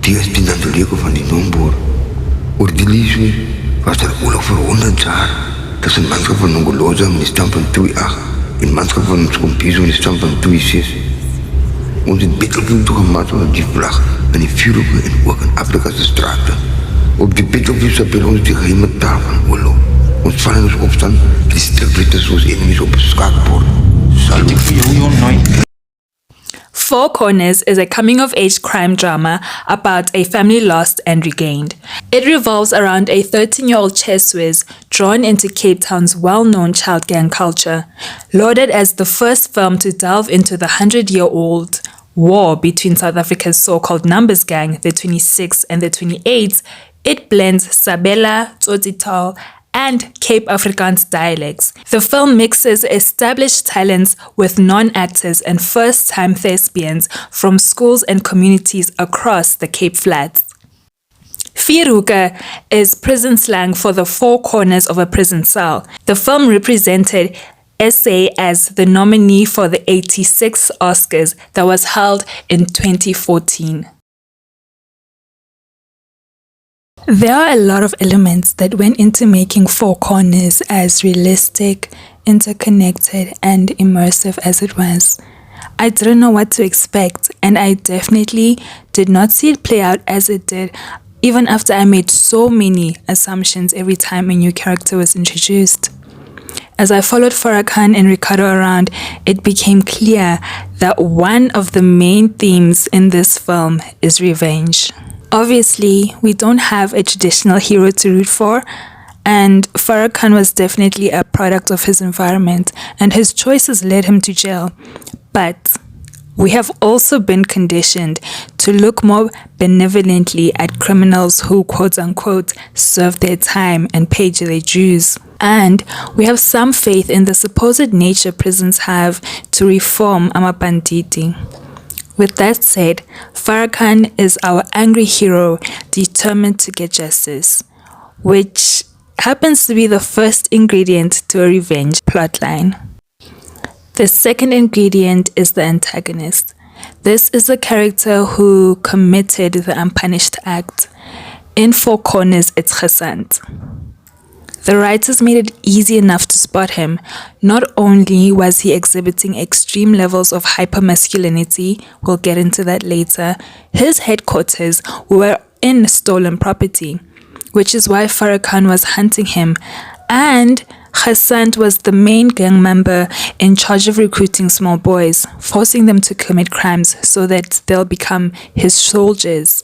Die is pinantoleko van die nombor. Oor die liefde was er oorlog voor 100 jaar tussen manschap van Nongoloza met die stam van 2-8 en manschap van Skompizo met die stam van 2-6. Ons het Battlefield toegemaakt op die vlag en die vuurhoeken en ook in Afrikaanse straten. Op die Battlefield spelen ons die geheime taal van oorlog. Ons vallen ons opstand, die strikritters zoals enemies op een schaakbord. Salut. Ik voor jou nooit. Four Corners is a coming-of-age crime drama about a family lost and regained. It revolves around a 13-year-old chess whiz drawn into Cape Town's well-known child gang culture. Lauded as the first film to delve into the 100-year-old war between South Africa's so-called numbers gang, the 26 and the 28s, it blends Sabela, Tsotsi-taal and Cape Afrikaans dialects. The film mixes established talents with non-actors and first-time thespians from schools and communities across the Cape Flats. Vierhoeke is prison slang for the four corners of a prison cell. The film represented SA as the nominee for the 86 Oscars that was held in 2014. There are a lot of elements that went into making Four Corners as realistic, interconnected, and immersive as it was. I didn't know what to expect, and I definitely did not see it play out as it did, even after I made so many assumptions every time a new character was introduced. As I followed Farrakhan and Ricardo around, it became clear that one of the main themes in this film is revenge. Obviously, we don't have a traditional hero to root for, and Farrakhan was definitely a product of his environment, and his choices led him to jail. But we have also been conditioned to look more benevolently at criminals who, quote-unquote, serve their time and paid their dues. And we have some faith in the supposed nature prisons have to reform amabanditi. With that said, Farrakhan is our angry hero determined to get justice, which happens to be the first ingredient to a revenge plotline. The second ingredient is the antagonist. This is a character who committed the unpunished act. In Four Corners, it's Irshaad. The writers made it easy enough to spot him. Not only was he exhibiting extreme levels of hypermasculinity, we'll get into that later, his headquarters were in stolen property, which is why Farrakhan was hunting him, and Irshaad was the main gang member in charge of recruiting small boys, forcing them to commit crimes so that they'll become his soldiers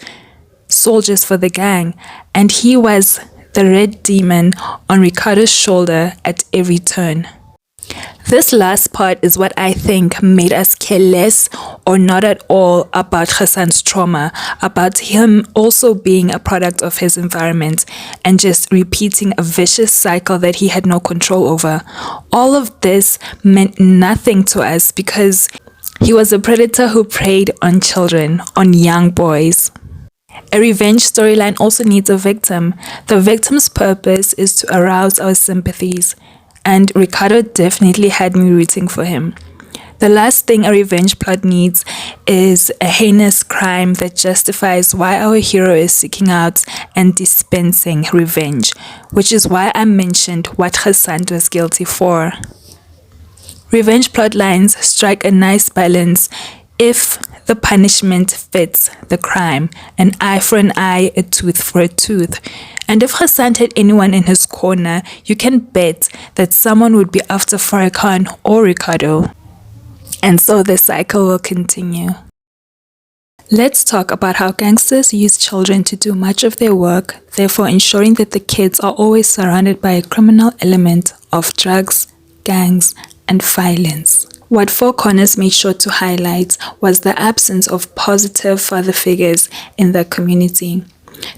for the gang, and he was the red demon on Ricardo's shoulder at every turn. This last part is what I think made us care less or not at all about Irshaad's trauma, about him also being a product of his environment and just repeating a vicious cycle that he had no control over. All of this meant nothing to us because he was a predator who preyed on children, on young boys. A revenge storyline also needs a victim. The victim's purpose is to arouse our sympathies, and Ricardo definitely had me rooting for him. The last thing a revenge plot needs is a heinous crime that justifies why our hero is seeking out and dispensing revenge, which is why I mentioned what Irshaad was guilty for. Revenge plotlines strike a nice balance if the punishment fits the crime, an eye for an eye, a tooth for a tooth. And if Irshaad had anyone in his corner, you can bet that someone would be after Farrakhan or Ricardo. And so the cycle will continue. Let's talk about how gangsters use children to do much of their work, therefore ensuring that the kids are always surrounded by a criminal element of drugs, gangs, and violence. What Four Corners made sure to highlight was the absence of positive father figures in the community.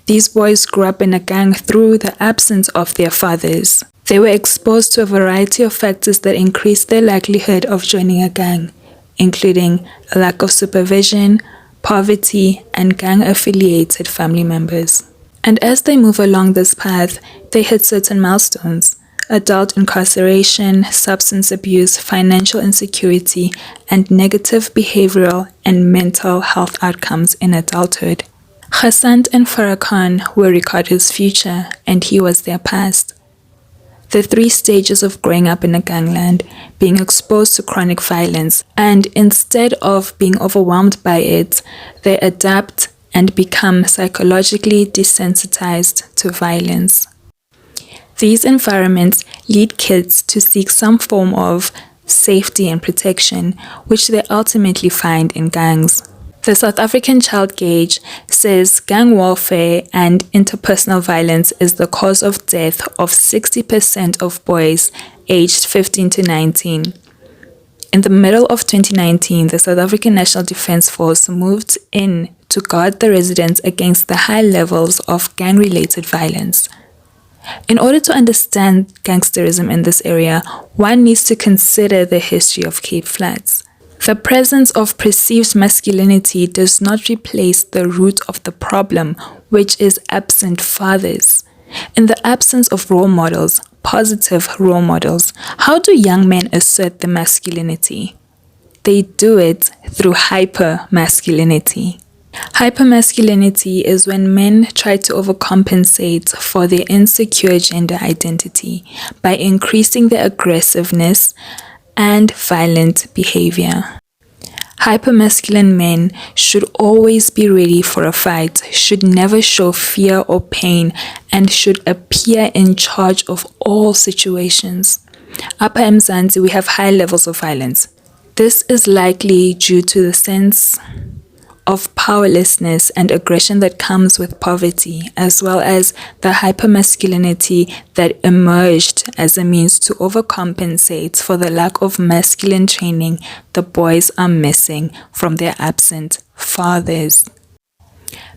These boys grew up in a gang through the absence of their fathers. They were exposed to a variety of factors that increased their likelihood of joining a gang, including a lack of supervision, poverty, and gang-affiliated family members. And as they move along this path, they hit certain milestones: adult incarceration, substance abuse, financial insecurity, and negative behavioral and mental health outcomes in adulthood. Ghassan and Farrakhan were Ricardo's future, and he was their past. The 3 stages of growing up in a gangland, being exposed to chronic violence, and instead of being overwhelmed by it, they adapt and become psychologically desensitized to violence. These environments lead kids to seek some form of safety and protection, which they ultimately find in gangs. The South African Child Gauge says gang warfare and interpersonal violence is the cause of death of 60% of boys aged 15 to 19. In the middle of 2019, the South African National Defence Force moved in to guard the residents against the high levels of gang-related violence. In order to understand gangsterism in this area, one needs to consider the history of Cape Flats. The presence of perceived masculinity does not replace the root of the problem, which is absent fathers. In the absence of role models, positive role models, how do young men assert their masculinity? They do it through hyper-masculinity. Hypermasculinity is when men try to overcompensate for their insecure gender identity by increasing their aggressiveness and violent behavior. Hypermasculine men should always be ready for a fight, should never show fear or pain, and should appear in charge of all situations. Upper Mzansi, we have high levels of violence. This is likely due to the sense of powerlessness and aggression that comes with poverty, as well as the hypermasculinity that emerged as a means to overcompensate for the lack of masculine training the boys are missing from their absent fathers.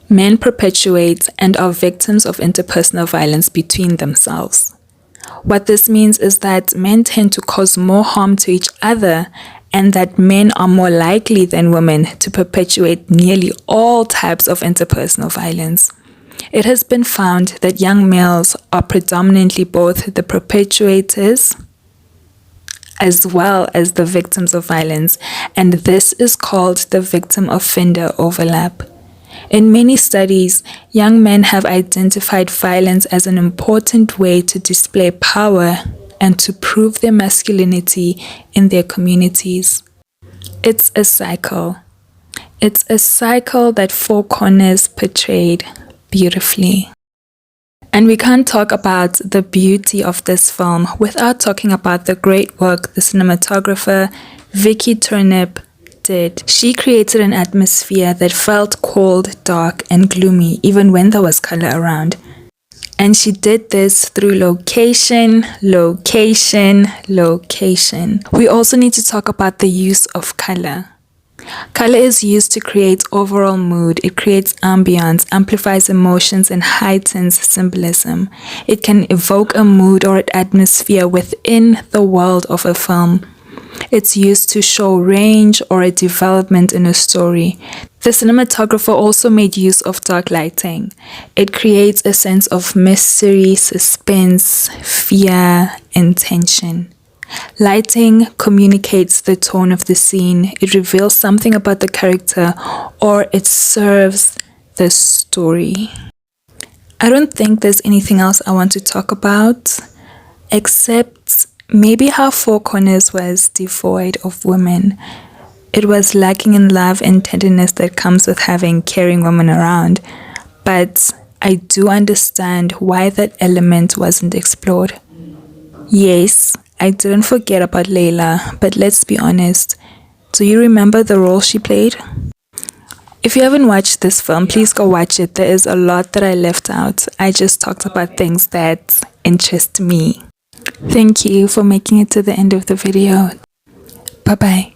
Men perpetuate and are victims of interpersonal violence between themselves. What this means is that men tend to cause more harm to each other, and that men are more likely than women to perpetuate nearly all types of interpersonal violence. It has been found that young males are predominantly both the perpetrators as well as the victims of violence, and this is called the victim-offender overlap. In many studies, young men have identified violence as an important way to display power and to prove their masculinity in their communities. It's a cycle. It's a cycle that Four Corners portrayed beautifully. And we can't talk about the beauty of this film without talking about the great work the cinematographer Vicky Turnip did. She created an atmosphere that felt cold, dark, and gloomy even when there was color around. And she did this through location, location, location. We also need to talk about the use of color. Color is used to create overall mood. It creates ambience, amplifies emotions, and heightens symbolism. It can evoke a mood or an atmosphere within the world of a film. It's used to show range or a development in a story. The cinematographer also made use of dark lighting. It creates a sense of mystery, suspense, fear, and tension. Lighting communicates the tone of the scene. It reveals something about the character, or it serves the story. I don't think there's anything else I want to talk about, except maybe how Four Corners was devoid of women. It was lacking in love and tenderness that comes with having caring women around. But I do understand why that element wasn't explored. Yes, I didn't forget about Layla, but let's be honest. Do you remember the role she played? If you haven't watched this film, please go watch it. There is a lot that I left out. I just talked about things that interest me. Thank you for making it to the end of the video. Bye-bye.